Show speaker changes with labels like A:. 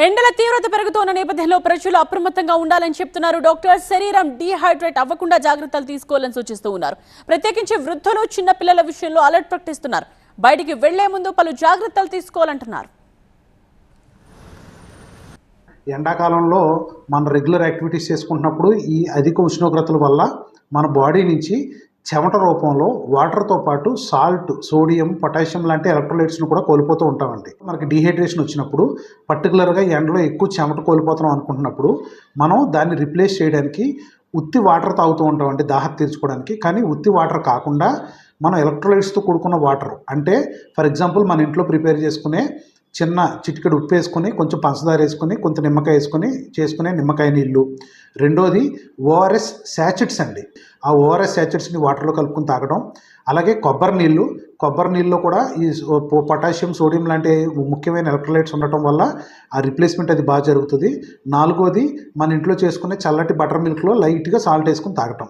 A: ఎండల తీవ్రత పెరుగుతున్న నేపథ్యంలో ప్రజలు అప్రమత్తంగా ఉండాలని చెప్తున్నారు డాక్టర్. శరీరం డీహైడ్రేట్ అవ్వకుండా జాగ్రత్తలు తీసుకోవాలని సూచిస్తూ ఉన్నారు. ప్రత్యేకించి వృద్ధులు, చిన్న పిల్లల విషయంలో అలర్ట్ ప్రకటిస్తున్నారు. బయటికి వెళ్లే ముందు పలు జాగ్రత్తలు తీసుకోవాలంటున్నారు.
B: ఎండాకాలంలో మన రెగ్యులర్ యాక్టివిటీస్ చేసుకుంటున్నప్పుడు ఈ అధిక ఉష్ణోగ్రతల వల్ల మన బాడీ నుంచి చెమట రూపంలో వాటర్తో పాటు సాల్ట్, సోడియం, పొటాషియం లాంటి ఎలక్ట్రోలైట్స్ను కూడా కోల్పోతూ ఉంటామండి. మనకి డీహైడ్రేషన్ వచ్చినప్పుడు పర్టికులర్గా ఎండలో ఎక్కువ చెమట కోల్పోతున్నాం అనుకుంటున్నప్పుడు మనం దాన్ని రిప్లేస్ చేయడానికి ఉత్తి వాటర్ తాగుతూ ఉంటామండి దాహం తీర్చుకోవడానికి. కానీ ఉత్తి వాటర్ కాకుండా మనం ఎలక్ట్రోలైట్స్తో కూడుకున్న వాటర్ అంటే ఫర్ ఎగ్జాంపుల్ మన ఇంట్లో ప్రిపేర్ చేసుకునే చిన్న చిటికెడు ఉప్పు వేసుకొని, కొంచెం పంచదార వేసుకొని, కొంత నిమ్మకాయ వేసుకొని చేసుకునే నిమ్మకాయ నీళ్ళు. రెండోది ఓఆర్ఎస్ శాచెట్స్ అండి. ఆ ఓఆర్ఎస్ శాచెట్స్ని వాటర్లో కలుపుకొని తాగడం. అలాగే కొబ్బరి నీళ్ళలో కూడా ఈ పొటాషియం, సోడియం లాంటి ముఖ్యమైన ఎలక్ట్రోలైట్స్ ఉండటం వల్ల ఆ రిప్లేస్మెంట్ అది బాగా జరుగుతుంది. నాలుగోది మన ఇంట్లో చేసుకునే చల్లటి బటర్ మిల్క్లో లైట్గా సాల్ట్ వేసుకొని తాగటం.